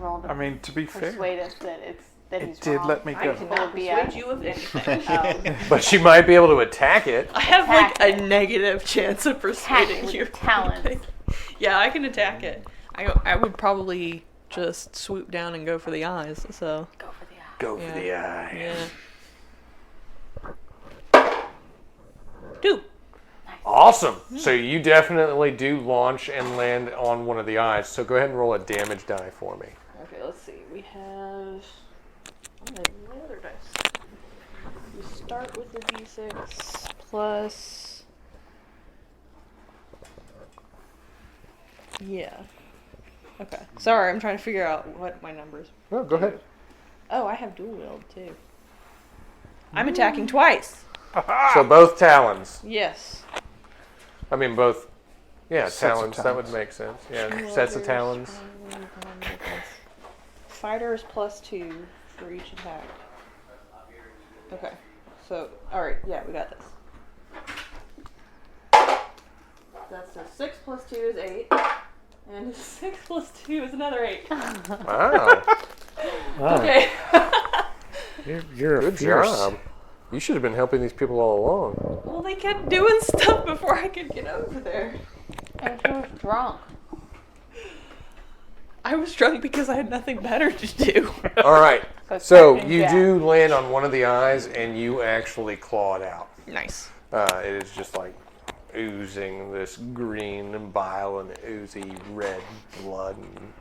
roll to I mean, to be persuade fair, us that he's it did wrong. let me I go. cannot persuade you of anything. But she might be able to attack it. I have Attack like it. a negative chance of persuading with you. talons. Yeah, I can attack it. I would probably just swoop down and go for the eyes. So Go for the eye. Go for the eye. yeah. 2. Awesome. So you definitely do launch and land on one of the eyes. So go ahead and roll a damage die for me. Okay, let's see. We have my other dice. We start with the d6 plus. Yeah. Okay. Sorry, I'm trying to figure out what my numbers. No, go ahead. Oh, I have dual wield too. I'm attacking twice. So both talons. Yes. I mean, both. Yeah, Sets of talons. That would talons. make sense. Yeah, sets of talons. Fighters +2 for each attack. Okay. So, alright, yeah, we got this. That's a 6 + 2 is 8. And 6 + 2 is another 8. Wow. Okay. You're a Good fierce. job. You should have been helping these people all along. Well, they kept doing stuff before I could get over there. And she was drunk. I was drunk because I had nothing better to do. All right. Goes So back in you jack. do land on one of the eyes, and you actually claw it out. Nice. It is just like oozing this green and bile and oozy red blood. And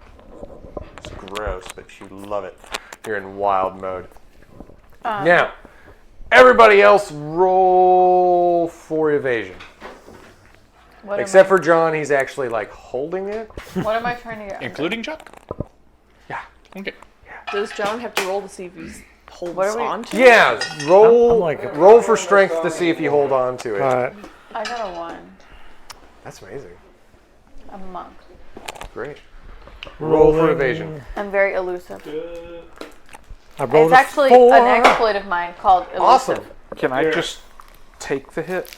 it's gross, but you love it. You're in wild mode. Now, everybody else roll for evasion. What Except for John, he's actually like holding it. What am I trying to get? Including Chuck? Yeah. Okay. Does John have to roll to see if he holds What are we- on to it? Yeah, roll I'm like- roll for strength to see if you hold on to it. I got a 1. That's amazing. I'm a monk. Great. Roll for evasion. I'm very elusive. I rolled It's actually a 4. an exploit of mine called elusive. Awesome. Can I just take the hit?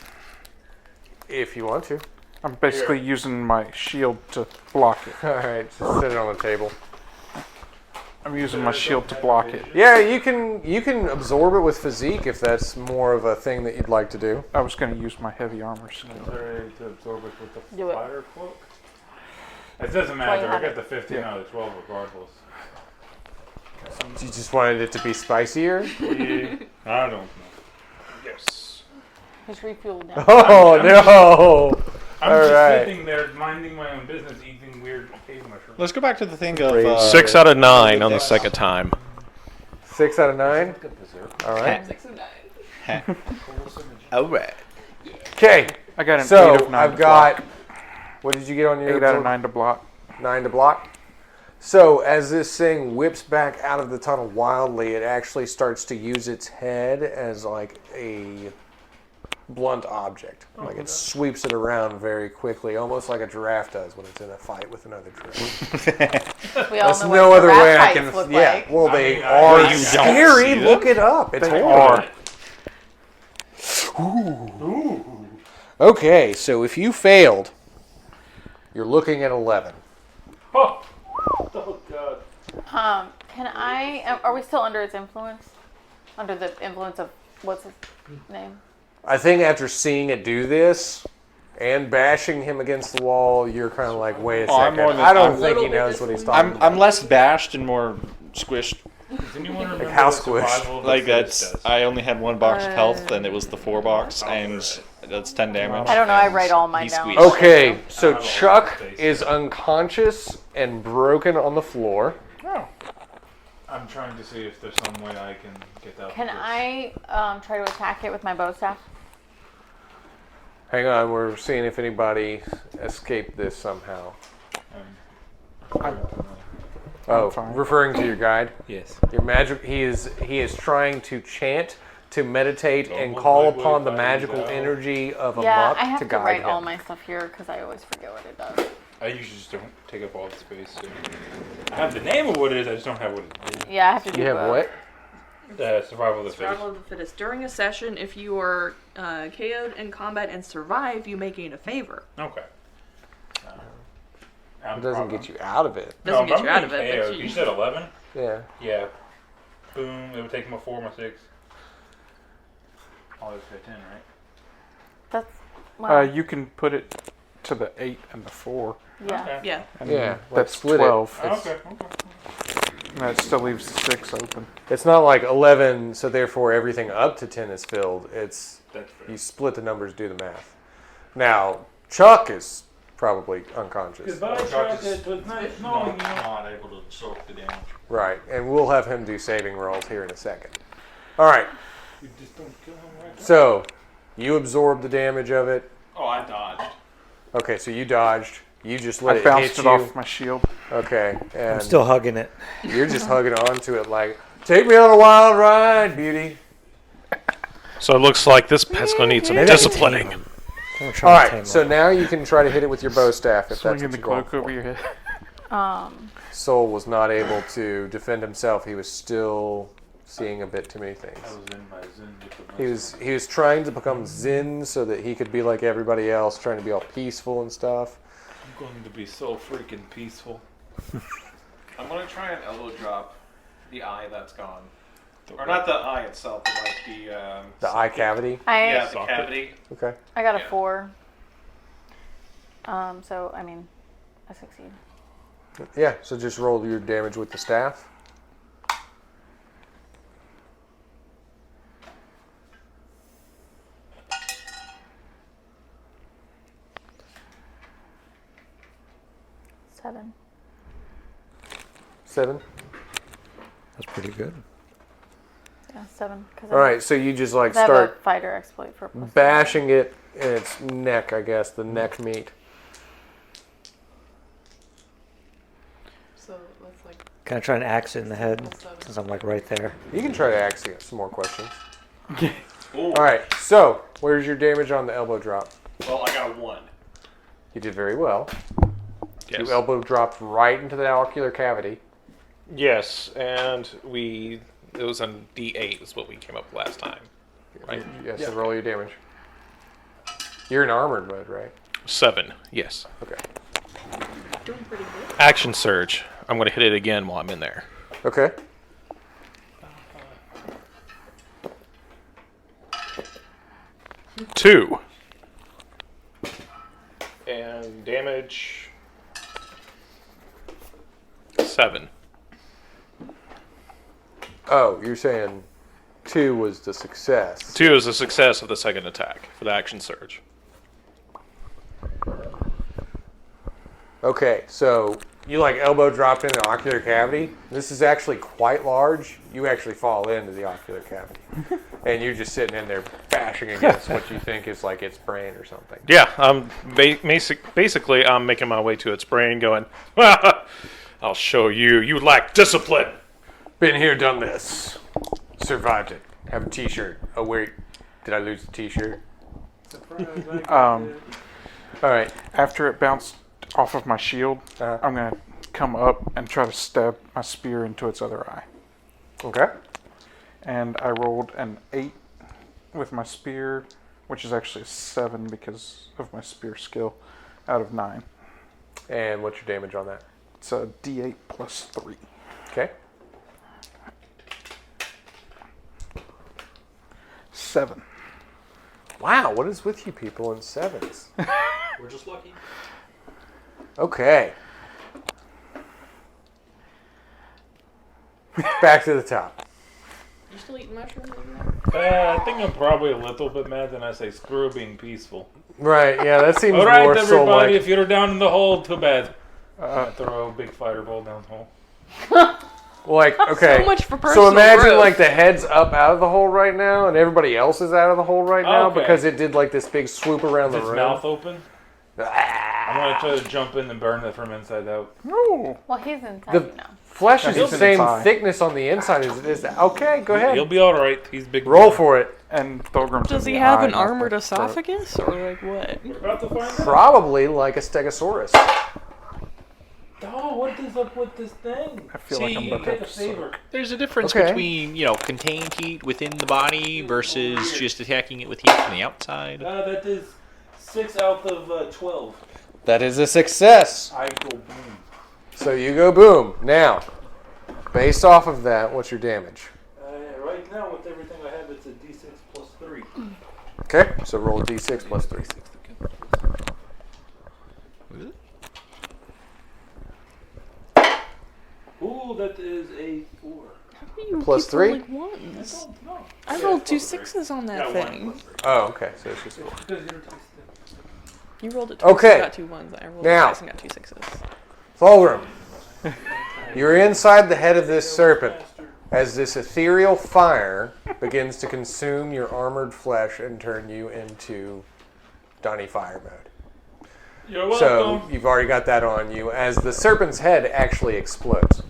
If you want to. I'm basically using my shield to block it. All right, just set it on the table. I'm using my shield to block it. Yeah, you can absorb it with physique if that's more of a thing that you'd like to do. I was going to use my heavy armor skill. To absorb it with the Do it. fire cloak? It doesn't Why you matter. I have got it? the 15 out of the 12 regardless. You just wanted it to be spicier? Yeah, I don't know. Yes. Just refuel now. Oh no! I'm All just right. sitting there minding my own business, eating weird cave mushrooms. Let's go back to the thing of 6 out of 9 on the second time. 6 out of 9. All right. 6 and 9. All right. Okay. I got an 8 So of 9 I've to got. block. What did you get on your? 8 out of 9 to block. 9 to block. So as this thing whips back out of the tunnel wildly, it actually starts to use its head as like a blunt object. Like it sweeps it around very quickly, almost like a giraffe does when it's in a fight with another giraffe. We all There's know no what other way I giraffe can. fights look Yeah. like. Well, they mean, are you don't scary. see them. Look it up. It's They horrible. are. Okay, so if you failed, you're looking at 11. Oh God. Can I? Are we still under its influence? Under the influence of what's his name? I think after seeing it do this and bashing him against the wall, you're kind of like, wait a Oh, I'm second. more than- I don't I'm think he little knows bit what he's talking I'm less bashed and more squished. Does anyone remember how the squished. survival of the Like fittest that's, does? I only had 1 box of health, and it was the 4 box, and that's 10 damage. I don't know. I and write all mine he down. squeezed. Okay, so I have a Chuck whole face. is unconscious and broken on the floor. I'm trying to see if there's some way I can get out. Can of this. I try to attack it with my bow staff? Hang on, we're seeing if anybody escaped this somehow. Oh, fine. referring to your guide. Yes. Your magic. He is trying to chant, to meditate, and Almost call like what upon the I magical do now. energy of a Yeah, muck I have to to guide write him. all my stuff here because I always forget what it does. I usually just don't take up all the space. So. I have the name of what it is, I just don't have what it is. Yeah, I have to do You have both. what? Survival of the fittest. Survival of the fittest. During a session, if you are KO'd in combat and survive, you may gain a favor. Okay. It doesn't get you out of it. Doesn't get you I'm out of getting it, but KO'd. you- You said 11? Yeah. Yeah. Boom. It would take him a 4, my 6. Oh, it's got 10, right? That's well, You can put it to the 8 and the 4. yeah. Okay. Yeah. And Yeah, like that's split it. 12. Oh, okay. And that still leaves the 6 open. It's not like 11, so therefore everything up to 10 is filled. It's That's fair. you split the numbers, do the math. Now, Chuck is probably unconscious. Goodbye, Chuck. It was nice knowing you. Not able to soak the damage. Right, and we'll have him do saving rolls here in a second. All right, You just don't kill him right now. so you absorbed the damage of it. Oh, I dodged. Okay, so you dodged. You just let I it bounced hit it you. off my shield. Okay, and I'm still hugging it. you're just hugging onto it like, take me on a wild ride, beauty. So it looks like this pet's gonna need some Maybe I can disciplining. tame him. I'm trying All to right, tame so him. now you can try to hit it with your bow staff if that's Swinging what the you're going cloak over for. your head. Soul was not able to defend himself. He was still seeing a bit too many things. I was in my zen with the He was trying to become Zen so that he could be like everybody else, trying to be all peaceful and stuff. I'm going to be so freaking peaceful. I'm gonna try and elbow drop the eye that's gone. Or not the eye itself, but like The eye cavity. yeah, the Socket. cavity. Okay. I got a Yeah. 4. So I mean, I succeed. Yeah. So just roll your damage with the staff. Seven. 7. That's pretty good. Yeah, 7. All right. So you just like I have a start fighter exploit for plus bashing it in its neck, I guess, the neck meat. So that's like Can I try and axe it in the head? Since I'm like right there. You can try to ask some more questions. Ooh. All right. So where's your damage on the elbow drop? Well, I got a 1. You did very well. Yes. You elbow dropped right into the ocular cavity. Yes, and it was on D8 is what we came up with last time. Right? Yes, so roll your damage. You're in armored mode, right? 7, yes. Okay. doing pretty good. Action surge. I'm gonna hit it again while I'm in there. Okay. Two. And damage 7. Oh, you're saying 2 was the success. 2 is a success of the second attack for the action surge. Okay, so you like elbow dropped in the ocular cavity. This is actually quite large. You actually fall into the ocular cavity. And you're just sitting in there bashing against what you think is like its brain or something. Yeah, basically I'm making my way to its brain going, I'll show you. You lack discipline. Been here, done this. Survived it. Have a t-shirt. Oh wait, did I lose the t-shirt? All right. After it bounced off of my shield, I'm going to come up and try to stab my spear into its other eye. Okay. And I rolled an 8 with my spear, which is actually a 7 because of my spear skill, out of 9. And what's your damage on that? It's a D8 plus 3. Okay. 7. Wow, what is with you people in 7s? We're just lucky. Okay. Back to the top. You still eating mushrooms over there? I think I'm probably a little bit mad when I say screw being peaceful. Right, yeah, that seems All right, more so everybody, like... if you're down in the hole, too bad. I throw a big fireball down the hole. Like, okay. So much for So personal imagine growth. like the head's up out of the hole right now, and everybody else is out of the hole right now Okay. because it did like this big swoop around Is the its room. mouth open? Ah. I'm gonna try to jump in and burn it from inside out. No. Well, he's inside The you now. flesh is the He's same inside. thickness on the inside as it is. Okay, go ahead. He'll be all right. He's big. Roll for it. And Thorgrim's Does in he the have eye, an not the armored throat. esophagus or like what? We're about to find out. Probably like a stegosaurus. Oh, what is up with this thing? I feel like I'm about to Take a have favor. There's a difference Okay. between, contained heat within the body versus just attacking it with heat from the outside. That is 6 out of 12. That is a success. I go boom. So you go boom. Now, based off of that, what's your damage? Right now, with everything I have, it's a d6 plus 3. Okay, so roll a d6 plus 3. Ooh, that is a 4. You Plus keep 3? rolling ones. No. I rolled 2 6s on that Yeah, 1 thing. plus 3. Oh, okay, so it's just 4. Because you're twisted. You rolled it twice Okay. and got 2 ones. I rolled Now. twice and got 2 6s. Fulgrim, you're inside the head of this serpent as this ethereal fire begins to consume your armored flesh and turn you into Donnie Fire mode. You're So welcome. you've already got that on you as the serpent's head actually explodes.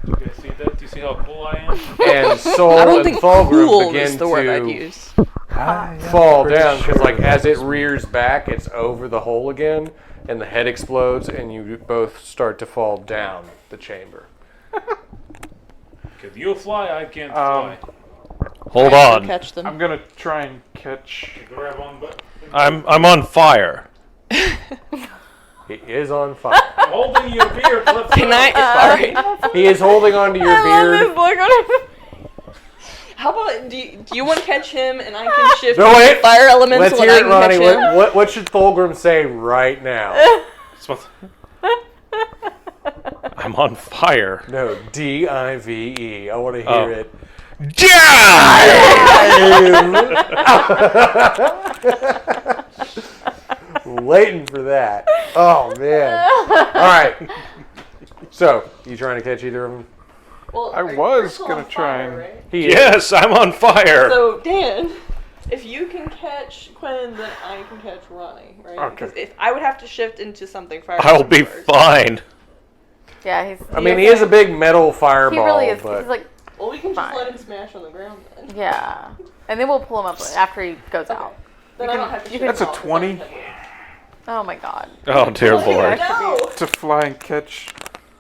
You guys see that? Do you see how cool I am? And Soul I don't and think Fulgrim cool begin is the word I'd to use. fall down because like as it rears back, it's over the hole again and the head explodes and you both start to fall down the chamber. Because you'll fly, I can't fly. Hold I on. Catch them. I'm gonna try and catch. Grab on button. I'm on fire. He is on fire. I'm holding your beer. Can I? Alright. He is holding onto your beard. How about do you want to catch him and I can shift No, wait. fire elements Let's when hear I it, can Ronnie. catch him? What should Fulgrim say right now? I'm on fire. No, D-I-V-E. I want to hear Oh. it. Waiting for that. Oh, man. All right. So, you trying to catch either of them? Well, I was gonna try and- He is. Yes, I'm on fire. So Dan, if you can catch Quinn, then I can catch Ronnie, right? Okay. Because if I would have to shift into something fire. I'll be first. fine. Yeah, he's. I mean, he is a big metal fireball, He really is. but He's like, Well, we can just Fine. let him smash on the ground then. yeah, and then we'll pull him up after he goes out. Then I don't have to. you shift That's a all, 'cause 20. I'm heavy. Oh my god. Oh dear lord. No. To fly and catch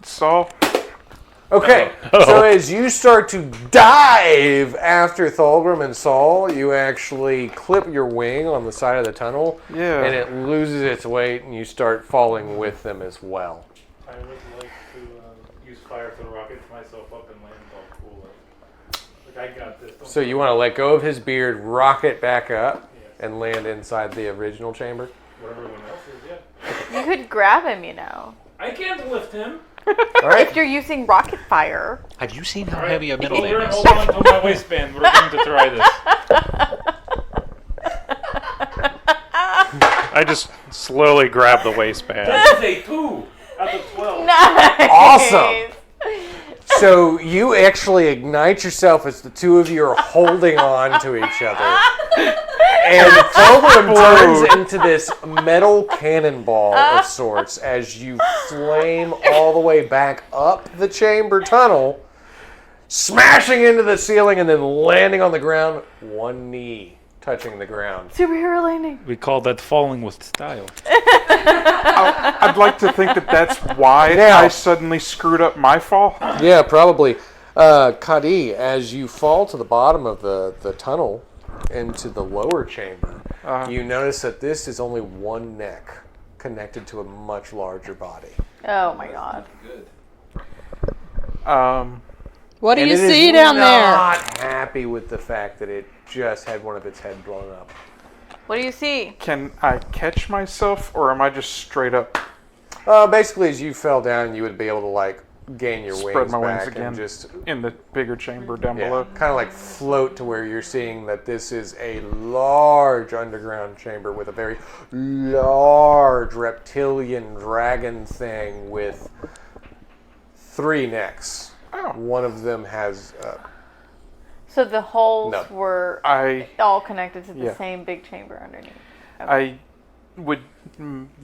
Saul. okay. Oh. So as you start to dive after Thulgrim and Saul, you actually clip your wing on the side of the tunnel, Yeah. and it loses its weight, and you start falling with them as well. I would like to use fire to rocket myself up and land all cool. Like I got this. Don't So you want to let go of his beard, rocket back up, Yes. and land inside the original chamber? What everyone else is, yeah. You could grab him, you know. I can't lift him. All right. If you're using rocket fire. Have you seen how All right. heavy a middle name Hold is? on to my waistband. We're going to try this. I just slowly grab the waistband. That is a 2 out of 12. Nice. Awesome. So you actually ignite yourself as the two of you are holding on to each other. And Fulgrim turns into this metal cannonball of sorts as you flame all the way back up the chamber tunnel, smashing into the ceiling and then landing on the ground, one knee touching the ground. Superhero landing. We call that falling with style. I'd like to think that that's why Now- I suddenly screwed up my fall. Yeah, probably. Kadi, as you fall to the bottom of the tunnel into the lower chamber, you notice that this is only one neck connected to a much larger body. Oh my god. What do And you it is see down there? not happy with the fact that it just had one of its head blown up. What do you see? Can I catch myself, or am I just straight up Basically, as you fell down, you would be able to like gain your spread wings my back wings again and just in the bigger chamber down yeah, below? kind of like float to where you're seeing that this is a large underground chamber with a very large reptilian dragon thing with 3 necks. Oh. One of them has So the holes No. were I all connected to the Yeah. same big chamber underneath. I would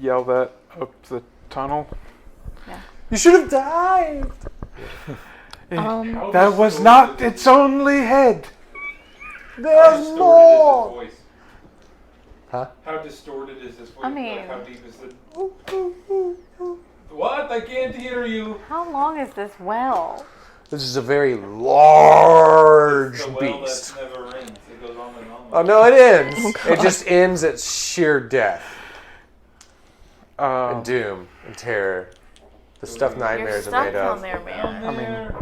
yell that up the tunnel. You should have dived. That was not its only head. There's more. Voice? Huh? How distorted is this voice? I mean- Like, how deep is it? What? I can't hear you. How long is this well? This is a very large The well beast. that never ends. It goes on and on. Oh no, it ends. It just ends at sheer death. and doom and terror. The stuff You're nightmares are stuck made down of. there, man. I mean,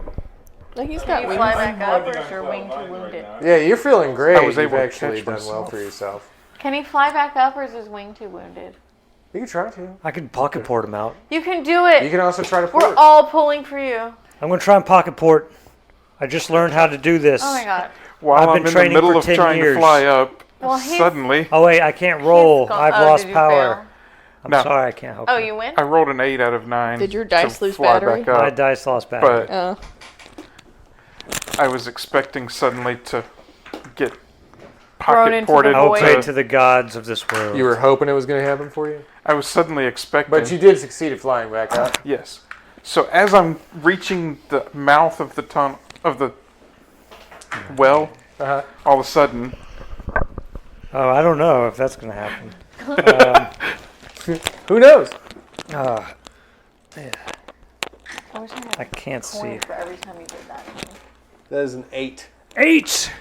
Like he's Can got you wings. fly back up, or I'm is your riding wing too right wounded? now. Yeah, you're feeling great. I was able You've to actually catch done well myself. for yourself. Can he fly back up, or is his wing too wounded? You can try to. I can pocket port him out. You can do it. You can also try to We're port. all pulling for you. I'm going to try and pocket port. I just learned how to do this. Oh my god. while I've I'm been in the training middle for of 10 trying years. to fly up, Well, he's- suddenly Oh wait, I can't roll. He's gone- I've oh, lost did you power. fail? I'm No. sorry, I can't help Oh, you. you win? I rolled an 8 out of 9. Did your dice to lose fly battery? back up, My dice lost battery. but I was expecting suddenly to get Thrown pocket into ported. the I'll void. pray to the gods of this world. You were hoping it was going to happen for you? I was suddenly expecting. But you did succeed at flying back up. Yes. So as I'm reaching the mouth of the tunnel of the well, Uh-huh. all of a sudden, Oh, I don't know if that's going to happen. Who knows? Yeah, I wish I had I can't see. coins for every time you did that. That is an 8. 8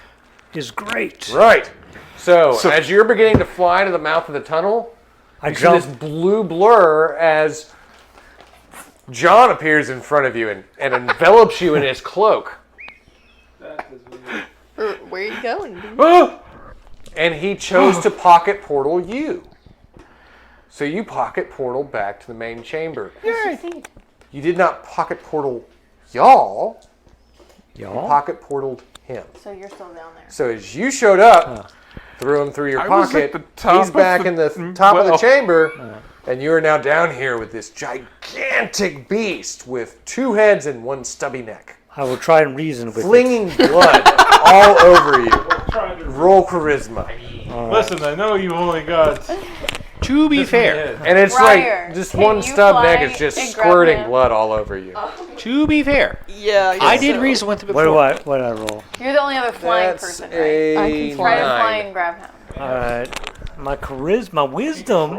is great. Right. So, So- as you're beginning to fly to the mouth of the tunnel, I you see this jump. blue blur as John appears in front of you and envelops you in his cloak. That is weird. Where are you going, dude? And he chose to pocket portal you. So you pocket portal back to the main chamber. Succeed. You did not pocket portal y'all. Y'all? Pocket portaled him. So you're still down there. So as you showed up, threw him through your I was pocket, at the top he's of back the- in the top of the well. chamber, and you are now down here with this gigantic beast with 2 heads and 1 stubby neck, I will try and reason with it. flinging blood all over you. Trying to Roll charisma. listen. I know you only got. To be this fair, many heads. and it's Briar, like just can 1 you stub neck fly is just and grab squirting him? blood all over you. To be fair, Yeah, I did reason with it before. What did I roll? You're the only other flying That's person, right? a I can Try to 9. fly and grab him. Alright. My wisdom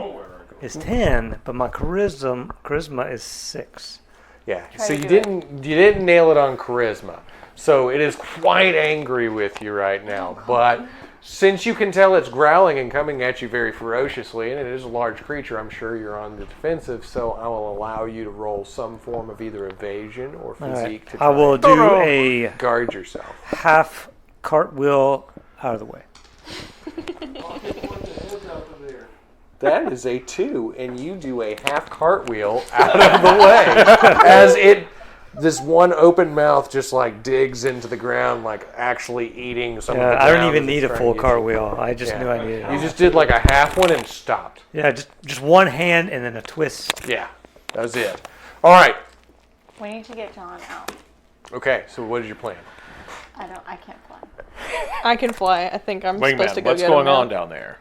is 10, but my charisma is 6. Yeah. Try So to you do it. didn't nail it on charisma. So it is quite angry with you right now. But since you can tell it's growling and coming at you very ferociously, and it is a large creature, I'm sure you're on the defensive. So I will allow you to roll some form of either evasion or Alright. physique to I try will and do a guard yourself. half cartwheel out of the way. That is a 2, and you do a half cartwheel out of the way as this one open mouth just like digs into the ground, like actually eating some of the Yeah, I don't ground even that it's need a trying full to get cartwheel. I just Yeah. knew I needed You it. just did like a half one and stopped. Yeah, just one hand and then a twist. Yeah, that was it. All right. We need to get John out. Okay, so what is your plan? I can't fly. I can fly. I think I'm supposed to Wingman, go what's get going him on now. down there?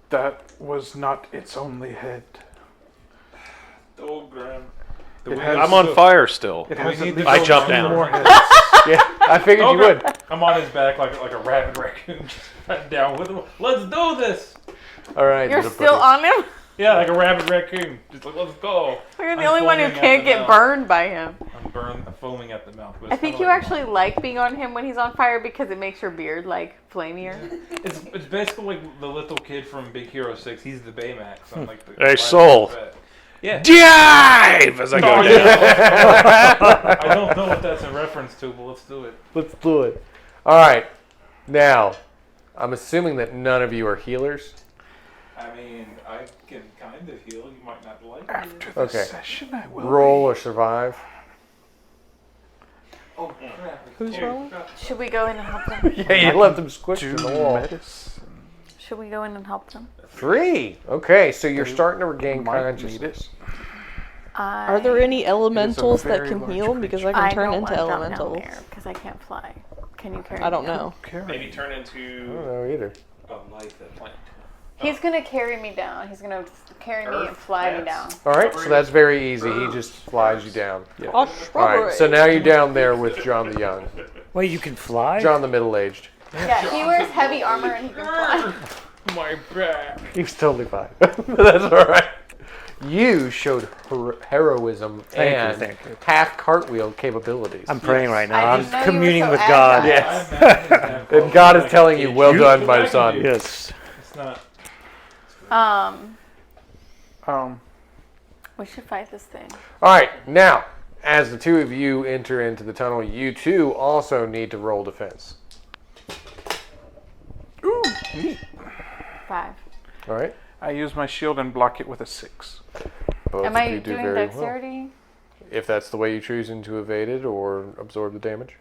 that was not its only head. The old Graham. It has, I'm on fire still. It has We at need to least I go jumped two down. more heads. Yeah, I figured you would. I'm on his back like a rabid raccoon, just right down with him. Let's do this. All right. You're little still buddy. on him? Yeah, like a rabid raccoon. Just like, let's go. You're the I'm only one who foaming at can't the get mouth. burned by him. I'm foaming at the mouth. But I it's think kinda you like- actually like being on him when he's on fire because it makes your beard like flamier. It's basically like the little kid from Big Hero 6. He's the Baymax. I'm like the Hey, Soul. Yeah. Dive as I go Oh, down. yeah. I don't know what that's a reference to, but let's do it. Let's do it. All right. Now, I'm assuming that none of you are healers. I mean, I can kind of heal. You might not like it. After the Okay. session, I will. Roll or survive. Oh, crap. Who's rolling? Should we go in and help them? Yeah, you left them squished Do in the wall. medicine. Should we go in and help them? 3. Okay, so you're starting to regain Might need consciousness. Are there any elementals that very can large heal? Because I I can turn don't into want them down elementals. there because I can't fly. Can you carry? I don't me down? know. Maybe turn I into don't know either. A life that plant. He's gonna carry me down. He's gonna carry me and fly me down. All right, so that's very easy. He just flies you down. A All shrubbery. right, so now you're down there with John the Young. Wait, you can fly? John the middle-aged. Yeah, he wears heavy armor and he can fly. My back. He was totally fine. That's all right. You showed heroism and thank you. half cartwheel capabilities. I'm praying right now. I I'm didn't know you were communing so with agile. God. Yes. And God is telling you, well done, my son. Yes. It's not. Um, We should fight this thing. All right, now, as the two of you enter into the tunnel, you two also need to roll defense. Ooh, neat. 5. All right? I use my shield and block it with a 6. Both Am of I you do doing very well. dexterity? If that's the way you choose to evade it or absorb the damage.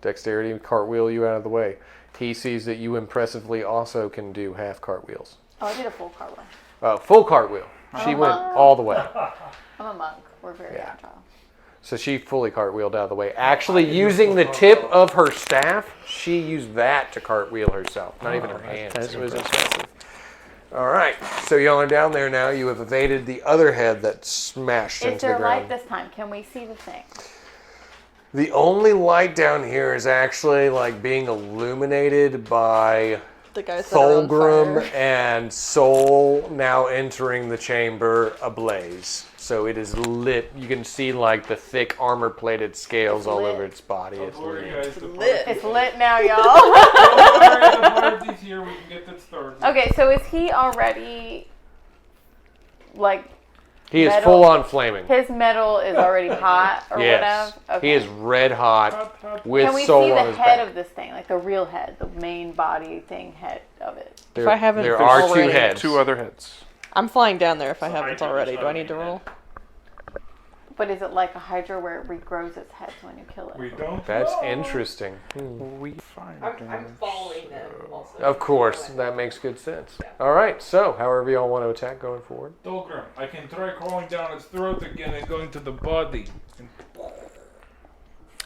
Dexterity, cartwheel you out of the way. He sees that you impressively also can do half cartwheels. Oh, I did a full cartwheel. Full cartwheel. She went all the way. I'm a monk. We're very Yeah. agile. So she fully cartwheeled out of the way. Actually, using the tip of her staff, she used that to cartwheel herself. Not even her hands. that's It was impressive. All right. So y'all are down there now. You have evaded the other head that smashed Is into the there ground. light this time? Can we see the thing? The only light down here is actually like being illuminated by The guys that are on Thulgrim fire. and Soul now entering the chamber ablaze. So it is lit. You can see like the thick armor-plated scales all lit. over its body. Don't It's worry, lit. guys. The lit. It's lit now, y'all. the party's here. We can get this started. Okay, so is he already like He is metal- full on flaming. his metal is already hot or Yes. whatever? Okay. He is red hot with Can we Soul see on the his head back. of this thing, like the real head, the main body thing head of it? There, I haven't there are two already- heads. 2 other heads. I'm flying down there if I So haven't Hydra already. was Do I not need to in roll? But is it like a Hydra where it regrows its heads when you kill it? We don't. That's know. interesting. We find following them also. Of course, that makes good sense. All right, so however y'all want to attack going forward. Thulgrim, I can try crawling down its throat again and going to the body.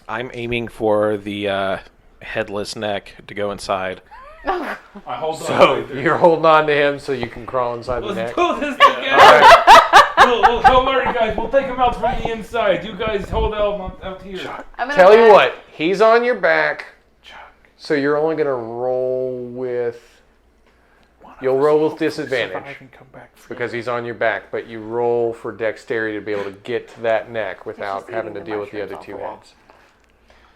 I'm aiming for the headless neck to go inside. I hold on. So right there. you're holding on to him so you can crawl inside the neck. Let's do this together. All right. Don't worry, guys. We'll take him out from the inside. You guys hold out here. I'm gonna Tell you back- what, he's on your back, so you're only gonna roll with. You'll roll with disadvantage Survive and come back free. because he's on your back, but you roll for dexterity to be able to get to that neck without just having to eating the deal with the mushrooms other off two the wall. heads.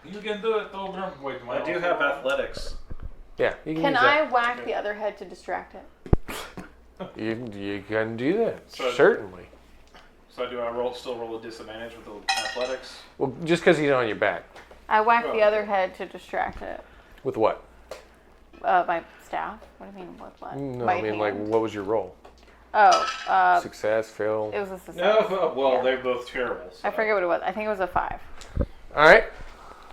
You can do it, Thulgrim. Wait, I do have athletics. Yeah, you can Can use I whack the other head to distract it? that. You can do that. So- Certainly. So do I still roll a disadvantage with the athletics? Well, just because he's on your back. I whack Oh, the other head to distract it. With what? My staff. What do you mean with what? No, My I mean, like, hand. what was your roll? Oh, Success, fail. it was a success. No, well, Yeah. they're both terrible. So. I forget what it was. I think it was a 5. All right,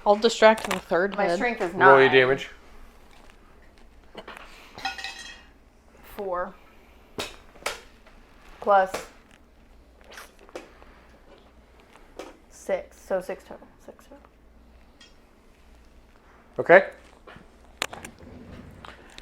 I'll distract the third My head. strength is 9. roll your damage. 4. Plus 6. So 6 total. 6 total. Okay.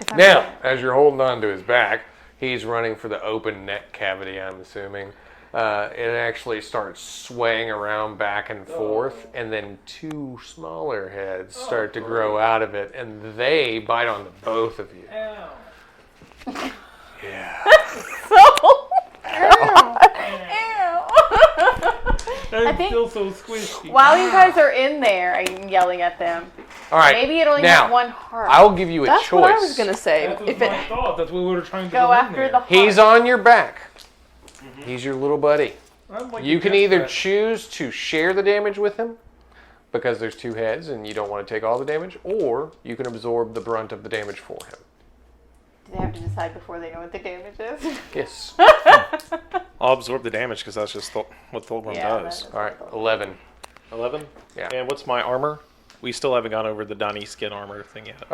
If I'm Now, right. as you're holding on to his back, he's running for the open neck cavity, I'm assuming. It actually starts swaying around back and forth, and then 2 smaller heads start to grow out of it, and they bite onto both of you. Yeah. So. I think Still so squishy. while you guys are in there, I'm yelling at them. All right. Maybe it only now, has one heart. I'll give you a That's choice. what I was gonna say. That was If my it thought. That's what we were trying to Go go in after there. the heart. He's on your back. He's your little buddy. I'm like You a can cat either rat. choose to share the damage with him because there's 2 heads and you don't want to take all the damage, or you can absorb the brunt of the damage for him. Do they have to decide before they know what the damage is? Yes. I'll absorb the damage because that's just what Thulgrim Yeah, does. that is- All right, 11. 11? Yeah. And what's my armor? We still haven't gone over the Donnie skin armor thing yet.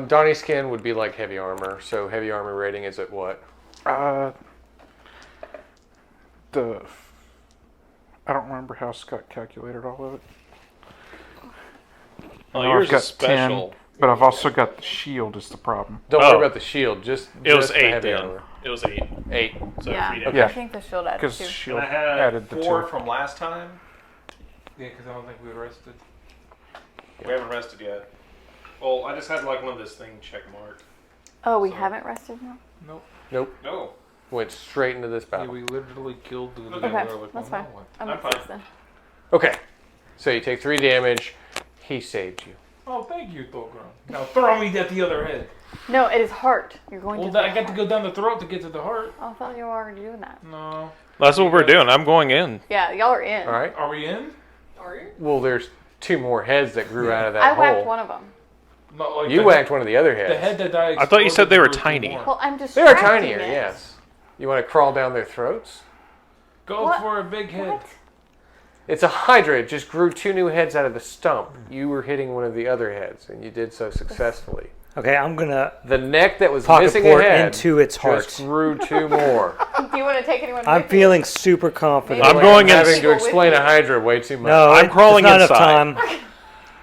Donnie skin would be like heavy armor, so heavy armor rating is at what? I don't remember how Scott calculated all of it. Oh, know yours I've is got 10. special. But I've also got the shield is the problem. Don't Oh. worry about the shield, just It was the 8 heavy then. armor. It was 8. 8. So yeah. 3 damage. Yeah. I think the shield added Because 2. shield And I had added the 4 2. from last time. Yeah, because I don't think we rested. We haven't rested yet. Well, I just had like one of this thing check marked. Oh, we haven't rested now? Nope. No. Went straight into this Yeah, battle. we literally killed the Okay, guy. that's fine. I'm I'm fine. fine. Then. Okay. So you take 3 damage. He saved you. Oh, thank you, Thorgrim. Now throw me at the other head. No, it is heart. You're going Well, to. I got to go down the throat to get to the heart. Oh, I thought you were already doing that. No. That's what we're doing. I'm going in. Yeah, y'all are in. All right. Are we in? Are you? Well, there's 2 more heads that grew out of that I hole. whacked one of them. No, like You whacked one of the other heads. The head that died. I thought you said they were exploded tiny. more. Well, I'm They distracting are tinier, it. yes. You want to crawl down their throats? Go What? for a big head. What? It's a hydra. It just grew 2 new heads out of the stump. You were hitting one of the other heads, and you did so successfully. Okay, I'm gonna The neck that was pocket missing port a head into its heart. just grew 2 more. Do you want to take anyone I'm with you? feeling super confident. Maybe I'm going in. having People to with explain you. a hydra way too much. No, I'm crawling not inside. enough time.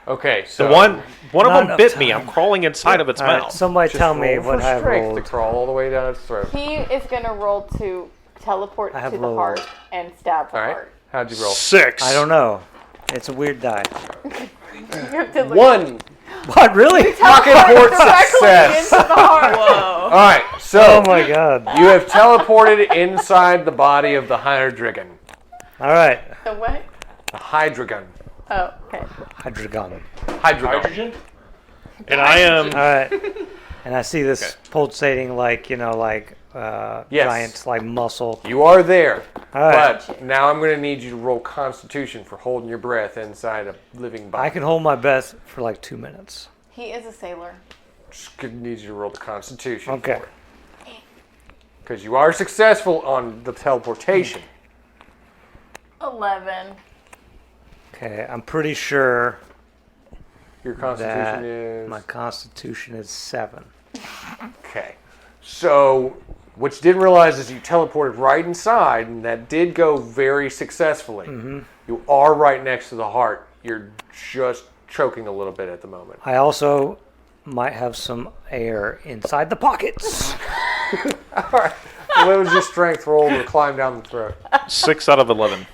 Okay, so The one Not of them enough bit me. time. I'm crawling inside of its All right, mouth. somebody just tell me roll what for I strength rolled. to crawl all the way down its throat. He is going to roll to teleport I have to the low heart roll. and stab the All right, heart. how'd you roll? 6. I don't know. It's a weird die. You have to look 1 What, really? pocket port directly success. into the heart. Whoa. All right, so Oh my god. you have teleported inside the body of the Hydreigon. All right. The what? The Hydreigon. Oh, okay. Hydreigon. Hydreigon. Hydrogen? And I am. All right. And I see this pulsating like, Yes. giant like muscle. You are there. All right. But now I'm going to need you to roll Constitution for holding your breath inside a living body. I can hold my breath for like 2 minutes. He is a sailor. Just gonna need you to roll the Constitution. Okay. Because you are successful on the teleportation. 11. Okay, I'm pretty sure Your Constitution that is my constitution is 7. okay. So what you didn't realize is you teleported right inside, and that did go very successfully. Mm-hmm. You are right next to the heart. You're just choking a little bit at the moment. I also might have some air inside the pockets. All right. What was your strength roll to climb down the throat? 6 out of 11.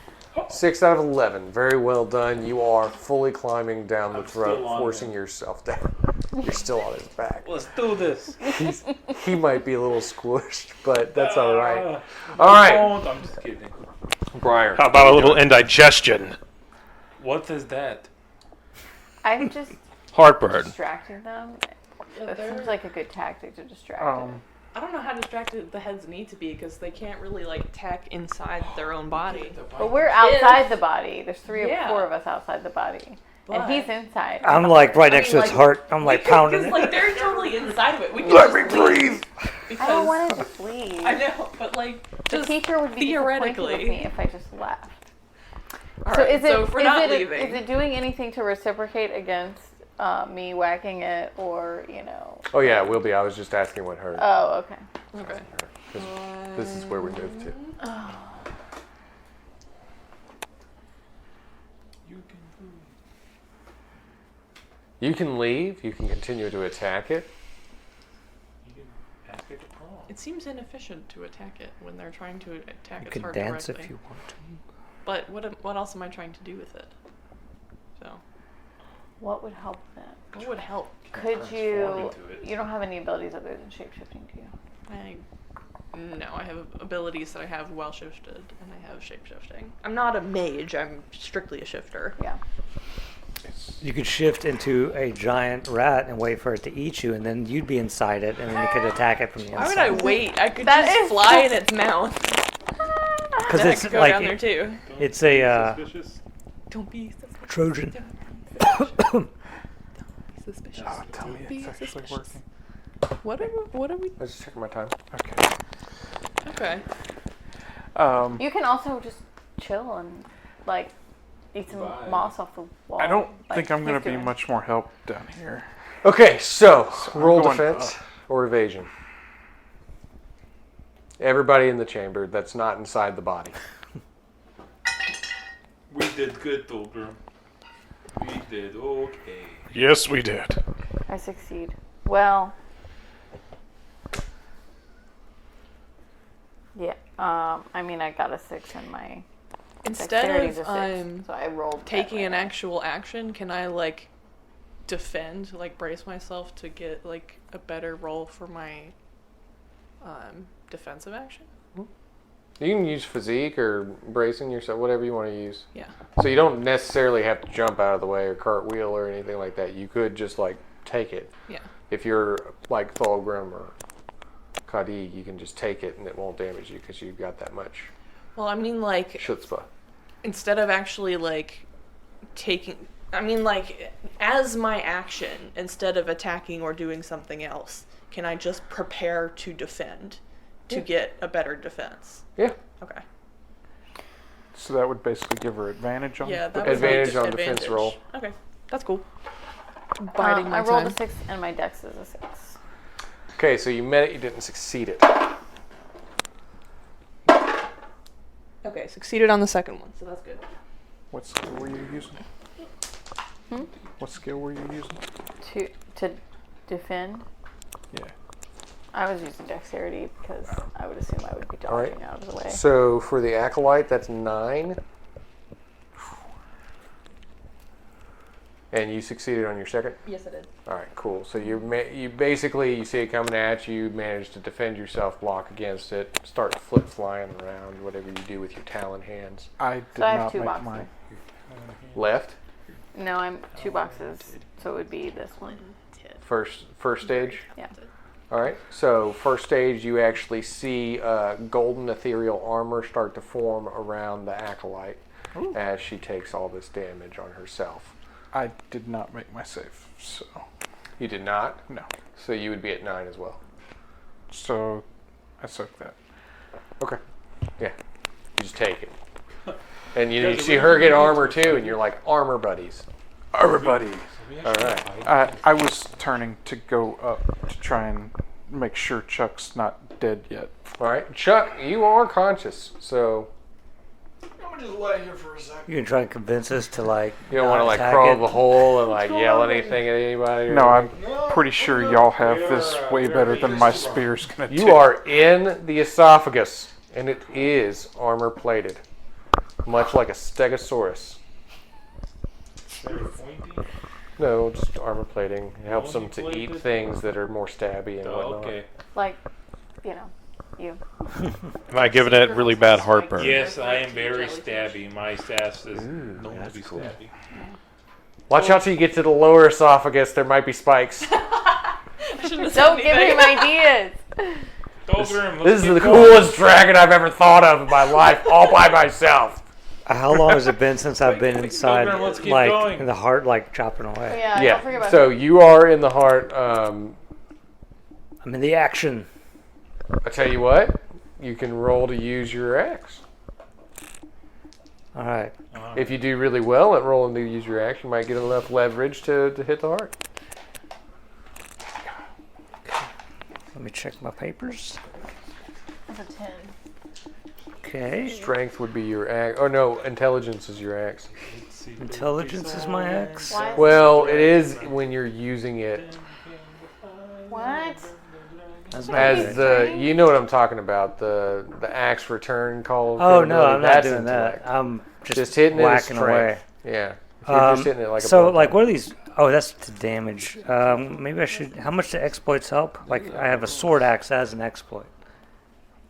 6 out of 11. Very well done. You are fully climbing down the throat, still on forcing yourself down. You're still on his back. Let's do this. He might be a little squished, but that's all right. All right. I'm just kidding. Briar. How about a little indigestion? What is that? I'm just Heartburn. distracting them. That they're- seems like a good tactic to distract them. I don't know how distracted the heads need to be because they can't really like attack inside their own body. But we're outside the body. There's 3 or Yeah. 4 of us outside the body. And But- he's inside. I'm like right I next mean, to its like, heart. I'm like pounding Because it. like they're totally inside of it. We can Let just me breathe. Because I don't want to just leave. I know, but like The just teacher would be disappointed with theoretically. me if I just left. All So right, is it so if we're is not it leaving, is it doing anything to reciprocate against me whacking it or Oh yeah, it will be. I was just asking what hurt. Oh, okay. okay. 'Cause this is where we moved to. You can leave. You can continue to attack it. It seems inefficient to attack it when they're trying to attack You its can heart dance directly. if you want to. But what else am I trying to do with it? So What would help then? what would help? Could you? into it. You don't have any abilities other than shapeshifting, do you? No, I have abilities that I have well shifted, and I have shape shifting. I'm not a mage. I'm strictly a shifter. Yeah. You could shift into a giant rat and wait for it to eat you, and then you'd be inside it, and then you could attack it from the Why would I inside. wait? I could That just is fly so- in its mouth. Because Then I it's could go like down there too. it's a Suspicious? Don't be Trojan. suspicious. Oh, tell me Be it's actually suspicious. working. What are we? I was just checking my time. Okay. Okay. You can also just chill and like eat some Bye. moss off the wall. I don't like think I'm going he's to be doing. much more help down here. Okay, so I'm roll going defense up. or evasion. Everybody in the chamber that's not inside the body. We did good, Tolbrum. We did okay. Yes, we did. I succeed. Well. Yeah. I mean, I got a 6 in my dexterity Instead to of 6, so I rolled taking that an way. actual action, can I like defend, like brace myself to get like a better roll for my defensive action? You can use physique or bracing yourself, whatever you want to use. Yeah. So you don't necessarily have to jump out of the way or cartwheel or anything like that. You could just like take it. Yeah. If you're like Thulgrim or Khadig, you can just take it and it won't damage you because you've got that much Well, I mean, like, chutzpah. instead of actually, like, as my action, instead of attacking or doing something else, can I just prepare to defend to get a better defense? Yeah. Okay. So that would basically give her advantage on. Yeah, the that was Advantage like on defense advantage. roll. Okay, that's cool. Biding my I rolled time. a 6 and my dex is a 6. Okay, so you met it, you didn't succeed it. Okay, succeeded on the second one, so that's good. What skill were you using? What skill were you using? To defend, Yeah. I was using dexterity because I would assume I would be All right. dodging out of the way. So for the Acolyte, that's 9. And you succeeded on your second? Yes, I did. All right, cool. So you basically, you see it coming at you, manage to defend yourself, block against it, start flip flying around, whatever you do with your talon hands. I did So I have not 2 make boxes. my. Left, No, I'm 2 boxes, so it would be this one. first stage. Yeah. All right. So first stage, you actually see golden ethereal armor start to form around the Acolyte as she takes all this damage on herself. I did not make my save, so You did not, no. so you would be at 9 as well. So I suck that. Okay. Yeah. You just take it. And you see her get armor too, and you're like, armor buddies. Armor buddy. All right. I was turning to go up to try and make sure Chuck's not dead yet. All right. Chuck, you are conscious, so I'm gonna just lay here for a second. You can try and convince us to like. you don't want to like crawl the hole and like yell anything at anybody. Or No, anything. I'm pretty sure y'all have this way better than my spear's gonna do. You are in the esophagus, and it is armor plated, much like a stegosaurus. Very pointy. No, just armor plating. It helps them Only to eat plated? things that are more stabby and Oh, whatnot. okay. Like, you know, you. Am I giving it really bad heartburn? Yes, I am very stabby. My sass is known to that's be cool. stabby. Watch out till you get to the lower esophagus. There might be spikes. Don't give him ideas. This is the coolest dragon I've ever thought of in my life, all by myself. How long has it been since I've been inside, let's keep like going. in the heart, like chopping away? Yeah, don't forget Yeah. about So him. you are in the heart. I'm in the action. I tell you what, you can roll to use your axe. All right. If you do really well at rolling to use your axe, you might get enough leverage to hit the heart. Let me check my papers. That's a 10. Okay. Strength would be your axe. Oh no, intelligence is your axe. Intelligence is my X. Why? Well, it is when you're using it What? That's not as good. the. You know what I'm talking about, the axe return call. Oh no, capability, I'm not that's doing that. intellect. I'm Just hitting it as whacking away. strength. Yeah. If you're just hitting it like a so bolt. like what are these? Oh, that's the damage. Maybe I should. How much do exploits help? Like I have a sword axe as an exploit.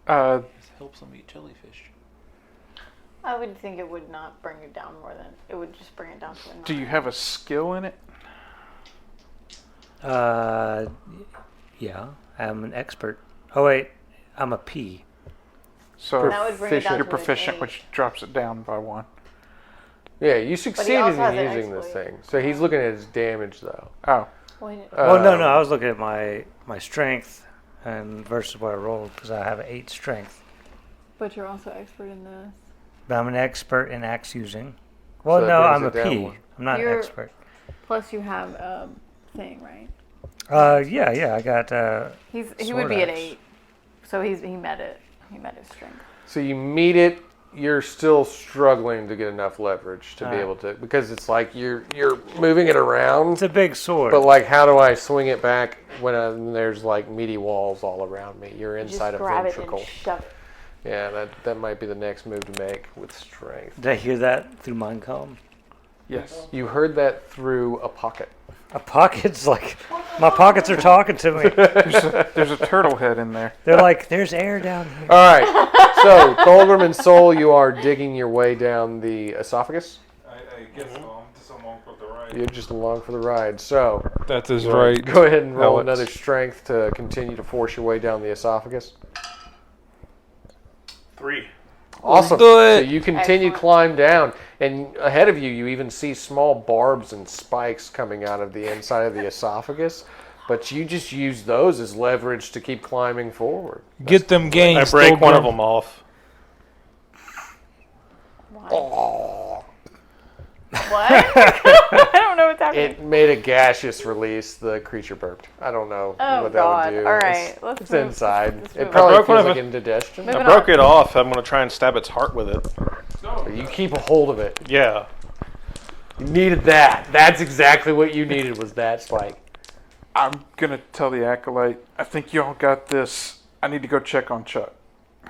Helps them eat jellyfish. I would think it would not bring it down more than it would just bring it down to a 9. Do you have a skill in it? Yeah, I'm an expert. Oh wait, I'm a P. So That would bring it down you're to an proficient, 8. which drops it down by 1. Yeah, you succeeded also has in an using this exploit. thing. So he's looking at his damage though. Oh, Wait, Well, no, I was looking at my strength and versus what I rolled because I have 8 strength. but you're also expert in this. But I'm an expert in axe using. Well, So that no, brings I'm a it down P. one. I'm not an You're- expert. Plus, you have thing, right? Yeah, I got. He Sword would be at axe. 8, so he met it. He met his strength. So you meet it. You're still struggling to get enough leverage to be Alright. able to, because it's like you're moving it around. It's a big sword. But like, how do I swing it back when there's like meaty walls all around me? You're You inside a just grab ventricle. it and shove it. Yeah, that might be the next move to make with strength. Did I hear that through Mindcom? yes. You heard that through a pocket. A pocket's like, my pockets are talking to me. There's a turtle head in there. They're like, there's air down here. All right. So, Thulgrim and Soul, you are digging your way down the esophagus. I guess so. I'm just along for the ride. You're just along for the ride. So, That is right. go ahead and roll Alex. another strength to continue to force your way down the esophagus. 3. Awesome. do it. So you continue Excellent. climb down, and ahead of you, you even see small barbs and spikes coming out of the inside of the esophagus. But you just use those as leverage to keep climbing forward. Get them gains. I break one of them off. Oh. What? I don't know what's happening. It made a gaseous release. The creature burped. I don't know Oh, what God. that would do. All right, let's It's move. inside. Let's It move probably on. I broke one feels of like it. indigestion. Moving I broke it off. I'm going to try and stab its heart with it. You keep a hold of it. Yeah. You needed that. That's exactly what you needed was that spike. I'm gonna tell the acolyte. I think y'all got this. I need to go check on Chuck,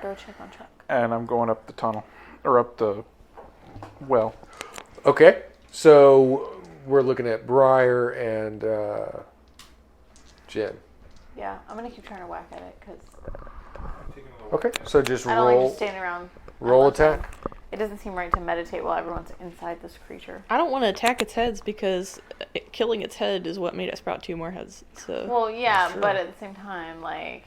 Go check on Chuck. and I'm going up the tunnel or up the well. Okay. So we're looking at Briar and Jen. Yeah, I'm gonna keep trying to whack at it because Okay. So just I don't like roll just standing around. roll I love that. attack. It doesn't seem right to meditate while everyone's inside this creature. I don't want to attack its heads because killing its head is what made it sprout 2 more heads. So Well, yeah, Sure. but at the same time, like,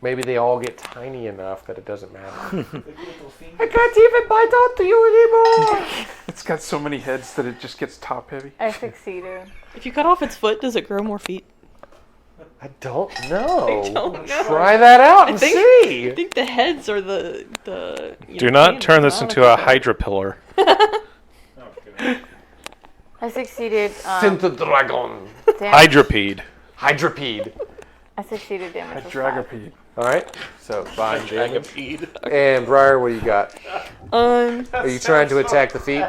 Maybe they all get tiny enough that it doesn't matter. I can't even bite onto you anymore. It's got so many heads that it just gets top heavy. I succeeded. if you cut off its foot, does it grow more feet? I don't know. I don't know. Try that out and I see. think the heads are the Do not turn this into a Hydra pillar. I succeeded. Synthedragon. Hydropede. Hydropede. I succeeded damage. A was 5. dragopede. All right. So 5 damage. And Briar, what do you got? Are you trying to attack the feet?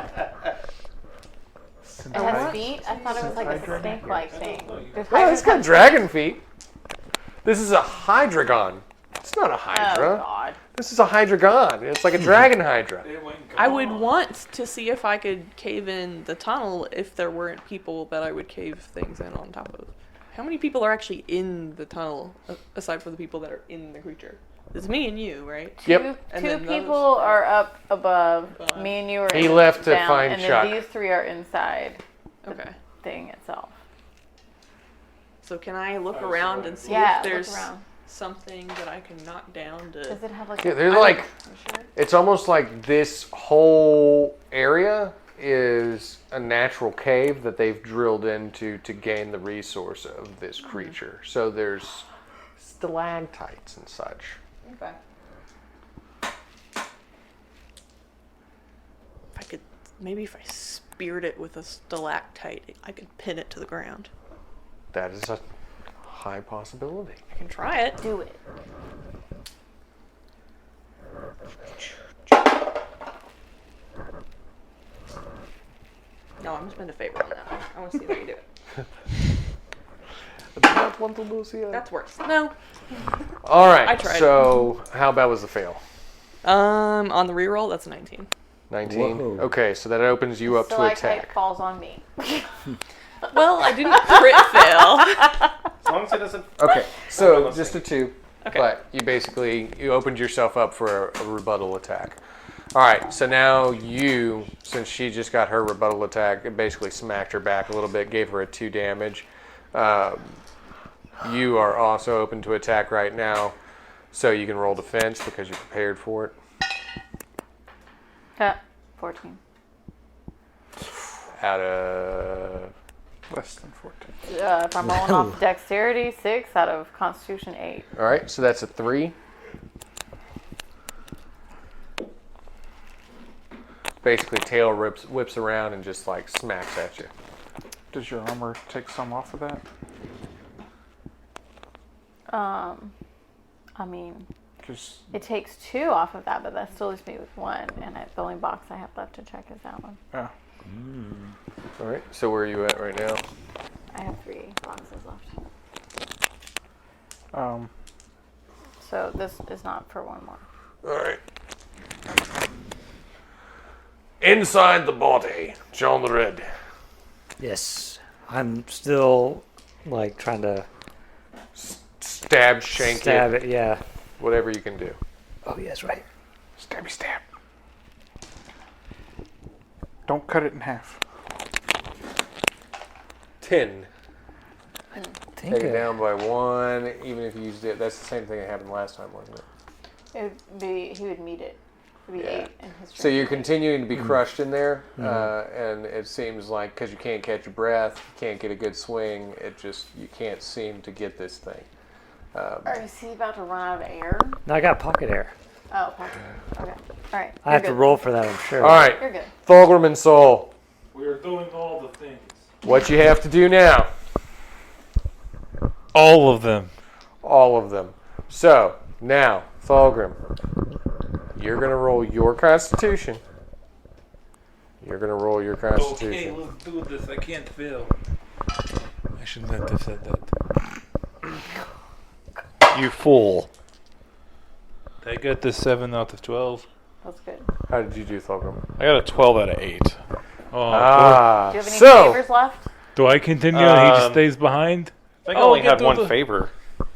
It has feet? I thought it was like a snake-like thing. Does Oh, hydras it's got have dragon feet. This is a Hydragon. It's not a Oh, Hydra. God. This is a Hydragon. It's like a dragon Hydra. I would want to see if I could cave in the tunnel if there weren't people that I would cave things in on top of. How many people are actually in the tunnel aside from the people that are in the creature? It's me and you, right? Yep. And Two then those people are- are up above. Me and you are He left to down, find and Chuck. then these 3 are inside Okay. thing itself. So can I look around and see Yeah, if there's look around. something that I can knock down to... Does it have like Yeah, a they're I like- don't- you sure? It's almost like this whole area is a natural cave that they've drilled into to gain the resource of this creature. So there's stalactites and such. Okay. Maybe if I speared it with a stalactite, I could pin it to the ground. That is a high possibility. I can try it. Do it. No, I'm gonna spend a favor on that one. I want to see how you do it. I do not want to lose yet. That's worse. No. All right. I tried. So how bad was the fail? On the reroll, that's a 19. 19. Whoa. Okay, so that opens you up to Stalactite attack. falls on me. Well, I didn't crit fail. As long as it doesn't. Okay, so just a 2. Okay. But you opened yourself up for a rebuttal attack. All right, so now you, since she just got her rebuttal attack, it basically smacked her back a little bit, gave her a 2 damage. You are also open to attack right now, so you can roll defense because you're prepared for it. 14. Out of Less than 14. If I'm rolling off dexterity, 6 out of constitution, 8. all right, so that's a 3. Basically, tail whips around and just like smacks at you. Does your armor take some off of that? I mean, Because it takes 2 off of that, but that still leaves me with 1, and the only box I have left to check is that one. yeah. All right, so where are you at right now? I have 3 boxes left. So this is not for 1 more. All right. Inside the body, John the Red. Yes. I'm still like trying to Stab, shank stab it, it. Yeah. whatever you can do. Oh, yes, right. Stabby stab. Don't cut it in half. 10. Think Take it of- down by 1, even if you used it. That's the same thing that happened last time, wasn't it? He would meet it. It would be Yeah. 8 in his So you're strength. continuing to be crushed in there, and it seems like because you can't catch your breath, you can't get a good swing, you can't seem to get this thing. Is he about to run out of air? No, I got pocket air. Oh, okay. Okay. All right. I have to roll for that, I'm sure. All right, You're good. Thulgrim and Soul, We are doing all the things. what you have to do now? All of them. All of them. So now, Thulgrim, you're gonna roll your Constitution. You're gonna roll your Constitution. Okay, let's do this. I can't fail. I shouldn't have said that. You fool. I got this 7 out of 12. That's good. How did you do, Thulgrim? I got a 12 out of 8. Oh, Do you have any So favors left? do I continue and he just Um, stays behind? I think I Oh, only get had the- one the- favor. you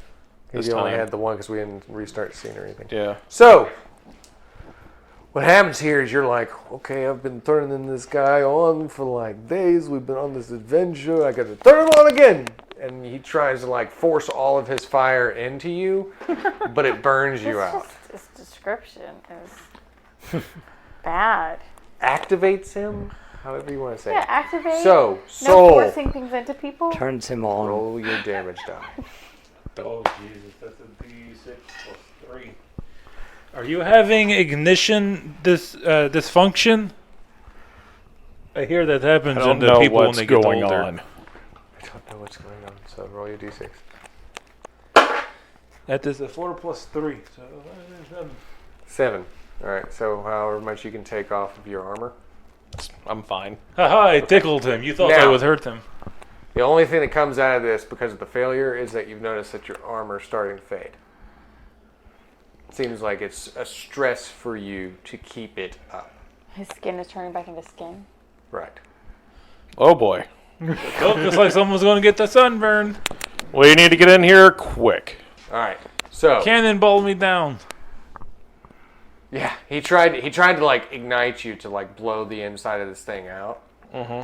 this only time. had the one because we didn't restart the scene or anything. Yeah. So, what happens here is you're like, okay, I've been turning this guy on for like days. We've been on this adventure. I got to turn him on again. And he tries to like force all of his fire into you, but it burns you out. His description is bad. Activates him, however you want to say Yeah, it. activate. So, no Soul, forcing things into people. Turns him on. roll your damage die. Oh, Jesus. That's a D6 plus 3. Are you having ignition dysfunction? I hear that I happens in don't the know people when what's they get going older. on. I don't know what's going on, so roll your d6. That is a 4 plus 3. So 7. All right, so however much you can take off of your armor. I'm fine. haha, I tickled him. You thought I Now. would hurt him. The only thing that comes out of this because of the failure is that you've noticed that your armor is starting to fade. Seems like it's a stress for you to keep it up. His skin is turning back into skin. Right. Oh boy. Looks like someone's going to get the sunburn. We need to get in here quick. All right. So Cannonball me down. yeah, he tried to like ignite you to like blow the inside of this thing out. Mm-hmm.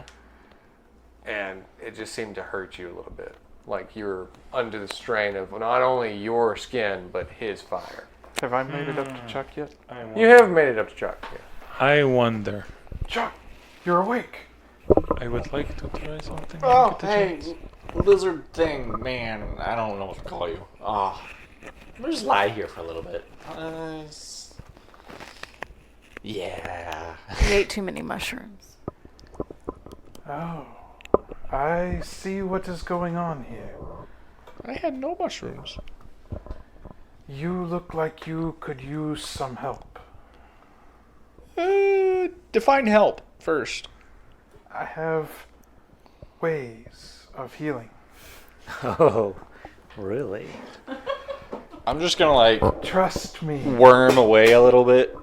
And it just seemed to hurt you a little bit. Like you were under the strain of not only your skin but his fire. Have I made it up to Chuck yet? You haven't made it up to Chuck yet. I wonder. Chuck, you're awake. I would like to try something. Oh, Get the hey, chance. lizard thing, man. I don't know what to call you. We'll just lie here for a little bit. Yeah. He ate too many mushrooms. Oh, I see what is going on here. I had no mushrooms. You look like you could use some help. Define help first. I have ways of healing. Oh, really? I'm just gonna like Trust me. worm away a little bit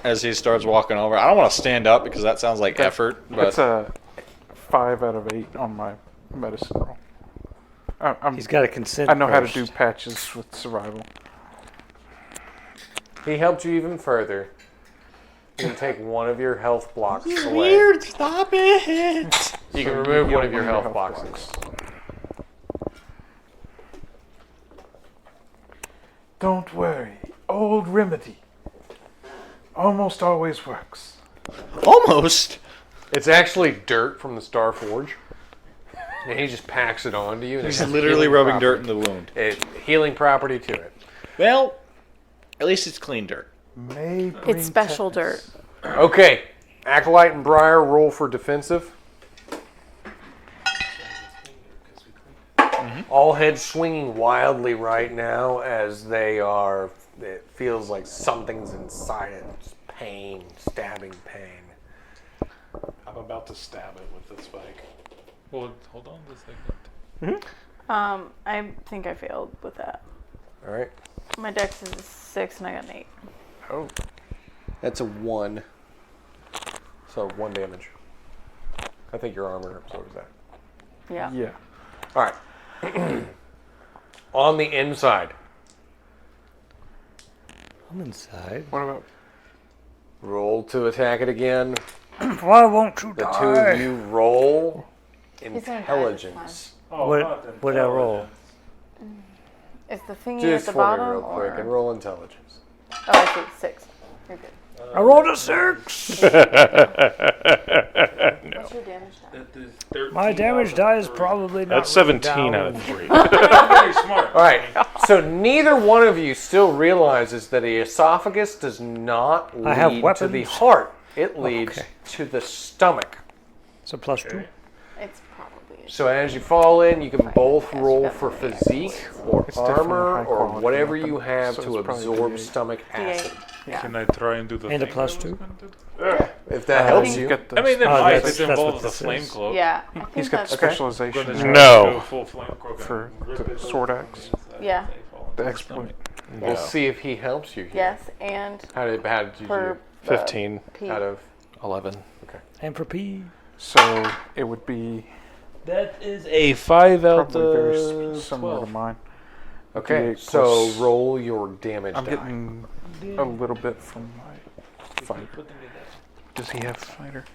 as he starts walking over. I don't want to stand up because that sounds like effort, That's but a 5 out of 8 on my medicine roll. He's got to consent I know how to first. do patches with survival. He helped you even further. You can take one of your health blocks away. weird. Stop it. You can So remove heal one of your health boxes. Don't worry. Old remedy. Almost always works. Almost. It's actually dirt from the Star Forge. And he just packs it onto you. And He's it has literally healing rubbing property. dirt in the wound. Healing property to it. Well, at least it's clean dirt. May bring It's special tetanus. Okay. Acolyte and Briar roll for defensive. All heads swinging wildly right now as they are. It feels like something's inside it. It's pain, stabbing pain. I'm about to stab it with the spike. Well, hold on just a second. I think I failed with that. All right. My dex is a 6 and I got an 8. Oh. That's a 1. So 1 damage. I think your armor absorbs that. Yeah. Yeah. All right. On the inside, I'm inside. What about? roll to attack it again. Why won't you The die? two of you roll gonna die this intelligence. What did I roll? Is the thingy Just at the for me bottom? real quick or... and roll intelligence. Oh, I see. 6. You're good. I rolled a 6. No. What's your damage die? That is 13 My damage out of die is 3. probably not. That's written 17 out down. of 3. Very smart. All right. So neither one of you still realizes that the esophagus does not I have lead to weapons? the heart. It leads Okay. to the stomach. So +2. It's probably. So as you fall in, you can both Yes, roll definitely. for physique or It's definitely a armor or high-quality whatever weapon, you have so to it's probably absorb D8. stomach acid. Yeah. Can I try and do the And a thing +2? I was gonna do? If that helps You you. get the, I mean, it Oh, might. that's- It that's involves what the this flame is. cloak. Yeah. I think he's got that's- specialization Gonna in try No. to go full flame cloak for and rip the it sword open axe. inside Yeah. if they fall into the the exploit. stomach. We'll see if he helps you here. Yes, and How did you for do? 15 P. Out of 11. And for P. So it would be That is a 5 out probably very of similar 12. to mine. Okay, D8 so plus- roll your damage I'm die. getting a little bit from my fighter. Does he have fighter?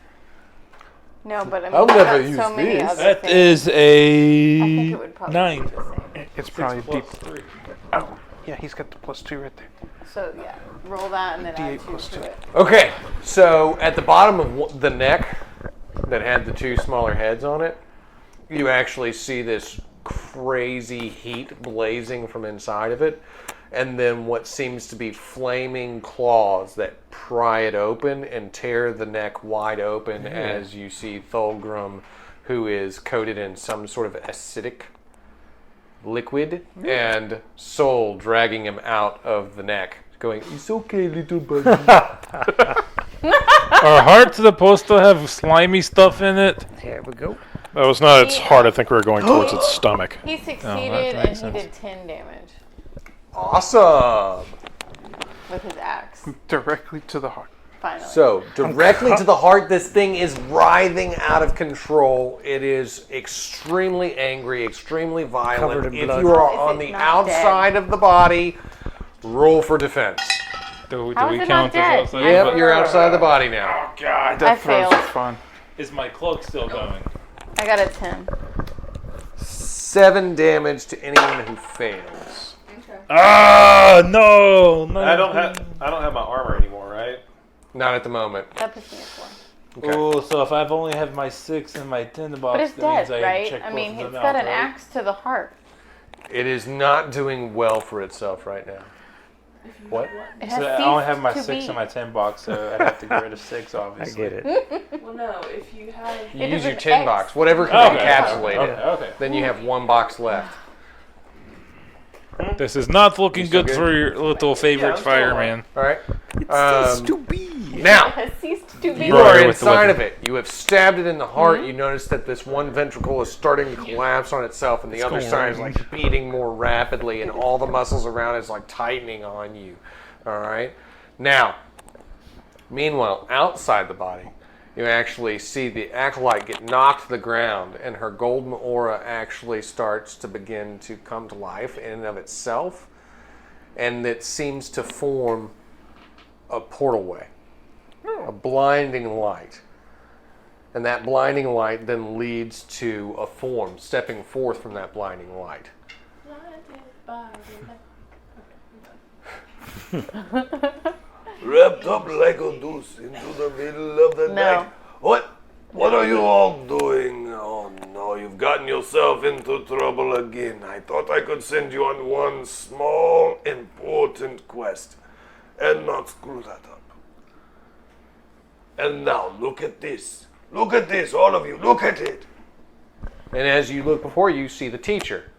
No, but I mean, I'll we've never got use so many these. other That things. is I think a it would probably 9. be the same. It's 6 probably plus deep. 3. Oh, yeah, he's got the +2 right there. So yeah, roll that and then D8 add 2 plus to 2. it. Okay, so at the bottom of the neck that had the two smaller heads on it, you actually see this crazy heat blazing from inside of it, and then what seems to be flaming claws that pry it open and tear the neck wide open as you see Thulgrim, who is coated in some sort of acidic liquid, and Soul dragging him out of the neck, going, "It's okay, little buddy." Are hearts supposed to have slimy stuff in it? Here we go. That was not its heart. I think we were going towards its stomach. He succeeded and makes he sense. did 10 damage Awesome. with his axe. Directly to the heart. Finally. So, directly to the heart, this thing is writhing out of control. It is extremely angry, extremely violent. Covered in If blood. you are Is on it the not outside of the body, roll for defense. Do How we is it count not dead? as outside? Yep, you're outside the body now. Oh, God. Death throws failed. is fine. Is my cloak still going? I got a 10. 7 damage to anyone who fails. Ah, no. I don't have my armor anymore, right? Not at the moment. That puts me at 4. Okay. Oh, so if I've only have my 6 and my 10 box, But it's that dead, means I right? check I both mean, of it's them got out, an right? axe to the heart. It is not doing well for itself right now. What? It has So I only ceased have my to 6 be. and my 10 box, so I'd have to get rid of 6, I obviously. get it. Well, no, if you have. You It use is your an 10 X. box, whatever can Okay. encapsulate it. Okay, okay. Then you have 1 box left. This is not looking still good good? for your little favorite I'm still fireman. All right. to be. It Now, has ceased to be. you Right are with the inside weapon. of it. You have stabbed it in the heart. You notice that this one ventricle is starting to collapse on itself, and the other side is like beating more rapidly, and all the muscles around it is like tightening on you. All right. Now, meanwhile, outside the body, you actually see the acolyte get knocked to the ground, and her golden aura actually starts to begin to come to life in and of itself, and it seems to form a portal way, a blinding light. And that blinding light then leads to a form stepping forth from that blinding light. Wrapped up like a deuce into the middle of the No. night. What are you all doing? Oh no, you've gotten yourself into trouble again. I thought I could send you on one small, important quest and not screw that up. And now, look at this. Look at this, all of you. Look at it. And as you look before you, see the teacher,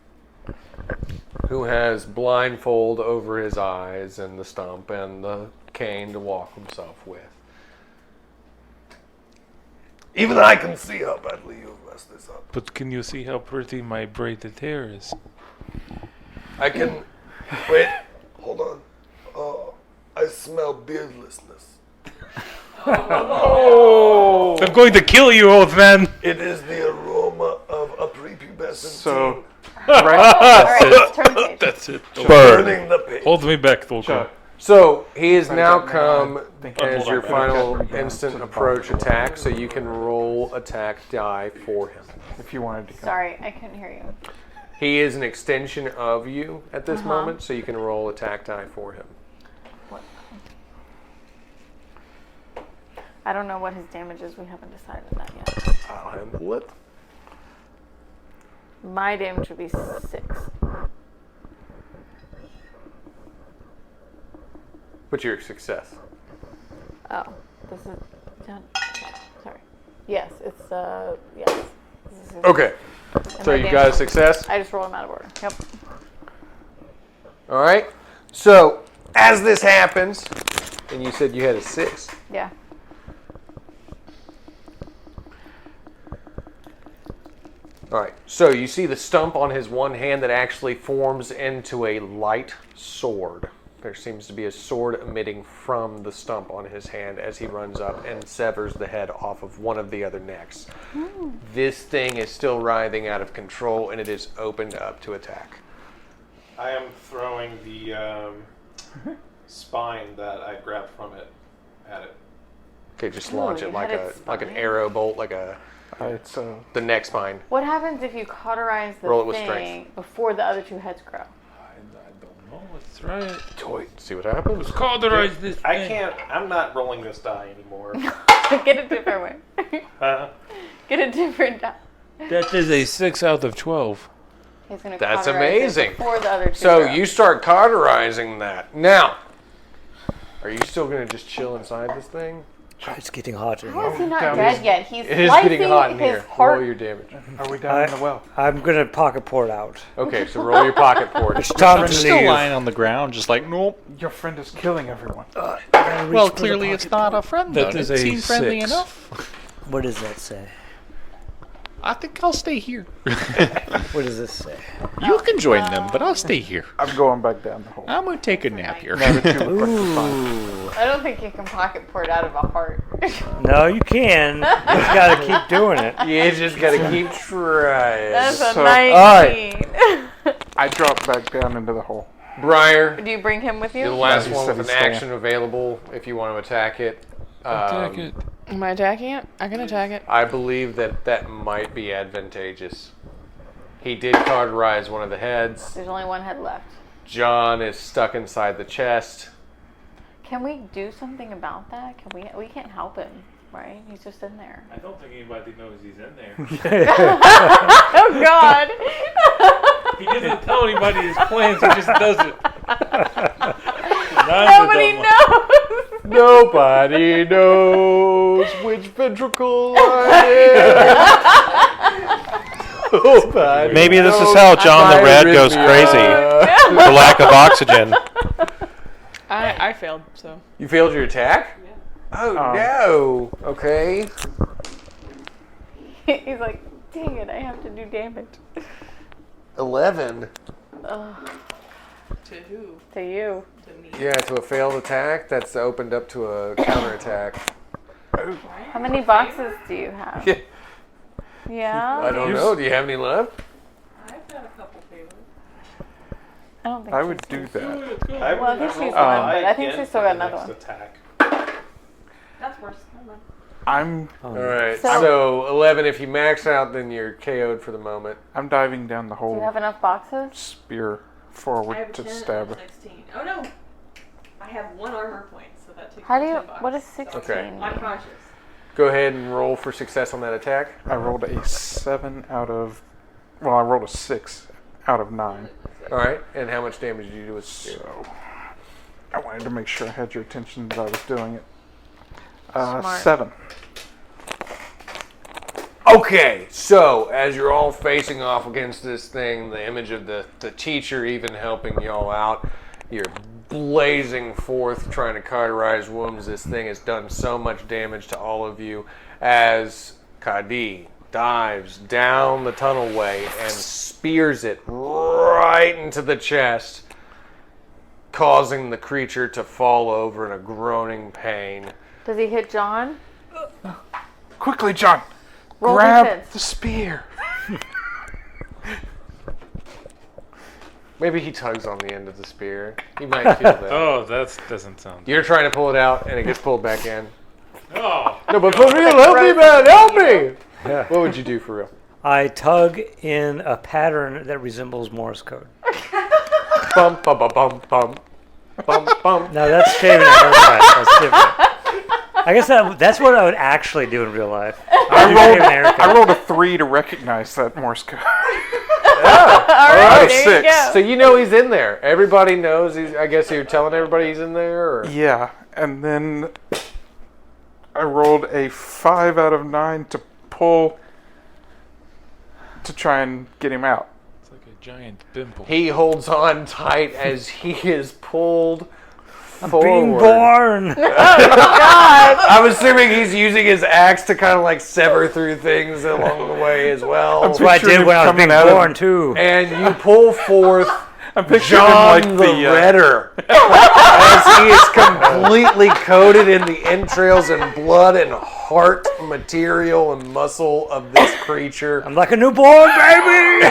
who has blindfold over his eyes and the stump and the cane to walk himself with. Even I can see how badly you've messed this up. But can you see how pretty my braided hair is? I can... Wait, hold on. Oh, I smell beardlessness. I'm going to kill you, old man. It is the aroma of a So, All right, it's turn page. That's it. Burning the page. Hold me back, Thulka. Chuck, So he has now got come think as hold your on, final I've got instant to the approach bottom. attack, so you can roll attack die for him. if you wanted to come. Sorry, I couldn't hear you. He is an extension of you at this Uh-huh. moment, so you can roll attack die for him. I don't know what his damage is. We haven't decided that yet. I'll handle it. My damage would be 6. What's your success? Oh, this is done. Sorry. Yes, it's yes. This is- Okay, and so my you damage- got a success. I just rolled them out of order. Yep. All right. So as this happens, and you said you had a 6. Yeah. All right. So you see the stump on his one hand that actually forms into a light sword. There seems to be a sword emitting from the stump on his hand as he runs up and severs the head off of one of the other necks. This thing is still writhing out of control, and it is opened up to attack. I am throwing the spine that I grabbed from it at it. Okay, just Ooh, launch you it like had a its like an spine? arrow bolt, like a It's the neck spine. What happens if you cauterize the Roll it with thing strength. before the other 2 heads grow? I don't know. Let's try it. Toy. See what happens. Let's cauterize this I thing. can't. I'm not rolling this die anymore. Get a different way. Get a different die. That is a 6 out of 12. He's gonna That's cauterize it amazing. before the other 2 So grow. you start cauterizing that. Now, are you still going to just chill inside this thing? It's getting hot in How is here. he not Down dead his- yet? He's It is slicing getting hot in his here. heart. Roll your damage. Are we down in the well? I'm gonna pocket port out. Okay, so roll your pocket port. It's time I'm to still leave. lying on the ground, just like, nope. Your friend is killing everyone. Well, clearly it's not a friend. That That is it a seemed friendly 6. enough. What does that say? I think I'll stay here. What does this say? You can join them, but I'll stay here. I'm going back down the hole. I'm gonna take a nap here. Never too quick to find. Ooh. I don't think you can pocket port out of a heart. No, you can. You just gotta keep doing it. You just got to keep trying. That's a So- 19. I drop back down into the hole. Briar, Do you bring him with you're the you? last he one said with an he's staying. action available if you want to attack it. Attack it. Am I attacking it? I can attack it. I believe that might be advantageous. He did cauterize one of the heads. There's only 1 head left. John is stuck inside the chest. Can we do something about that? Can we can't help him, right? He's just in there. I don't think anybody knows he's in there. Oh God! He doesn't tell anybody his plans, he just does it. Nobody knows. Nobody knows which ventricle I am. Nobody Maybe this is knows how John the my Red goes arrhythmia. crazy for lack of oxygen. I failed, so. You failed your attack? Oh no. Okay. He's like, dang it! I have to do damage. 11. Ugh, To who? to you. To me. Yeah, to a failed attack, that's opened up to a counterattack. How many boxes do you have? Yeah. Yeah. I don't know. Do you have any left? I've got a couple favors. I don't think I she's would do that. I, Well, I think she's rolled one, a but I think again she's still for got the another next one. Attack. That's worse. Never mind. I'm All right. So- So 11. If you max out, then you're KO'd for the moment. diving down the Do you hole. have enough boxes? Spear forward to stab it. 16. Oh no! I have 1 armor point, so that takes How do me you? 10 bucks. What is 16? Okay. I'm conscious. Go ahead and roll for success on that attack. I rolled a 7 out of. Well, I rolled a 6 out of 9. All right. And how much damage did you do with spear? So I wanted to make sure I had your attention that I was doing it. Smart. 7. Okay, so as you're all facing off against this thing, the image of the teacher even helping y'all out, you're blazing forth trying to cauterize wounds. This thing has done so much damage to all of you as Kadi dives down the tunnelway and spears it right into the chest, causing the creature to fall over in a groaning pain. Does he hit John? Quickly, John! Roll Grab defense. the spear. Maybe he tugs on the end of the spear. He might feel that. Oh, that doesn't sound. You're trying to pull it out, and it gets pulled back in. Oh. No, but for real, help me, man, help me! What would you do for real? I tug in a pattern that resembles Morse code. Bum, bum, bum, bum, bum. Bum, bum. No, that's shaving a haircut. That's different. I guess that's what I would actually do in real life. I rolled a 3 to recognize that Morse code. All right, out of there 6. you go. So you know he's in there. Everybody knows he's. I guess you're telling everybody he's in there, or Yeah, and then I rolled a 5 out of 9 to pull to try and get him out. It's like a giant pimple. he holds on tight as he is pulled Being forward. born. I'm assuming he's using his axe to kind of like sever through things along the way as well. That's what I did when I was being born too. And you pull forth I'm picturing John him like the Redder as he is completely coated in the entrails and blood and heart material and muscle of this creature. I'm like a newborn baby.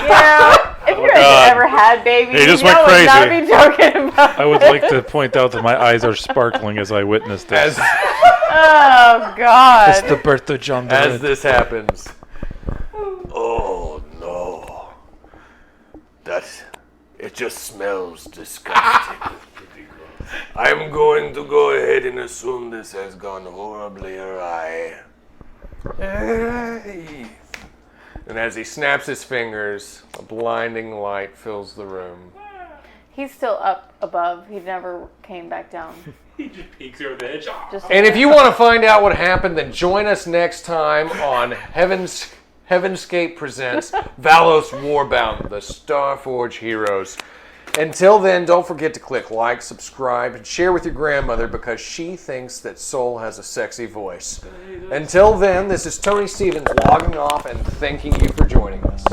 Yeah. If you guys ever had babies, He just you know went what not crazy. be joking about. I would like to point out that my eyes are sparkling as I witness this. As Oh God. It's the birth of John the as Red. this happens, Oh no. It just smells disgusting. I'm going to go ahead and assume this has gone horribly awry. hey. And as he snaps his fingers, a blinding light fills the room. He's still up above. He never came back down. He just peeks over the edge. Just And if you want to find out what happened, then join us next time on Heavenscape presents Valos Warbound, the Starforge Heroes. Until then, don't forget to click like, subscribe, and share with your grandmother because she thinks that Soul has a sexy voice. Until then, this is Tony Stevens logging off and thanking you for joining us.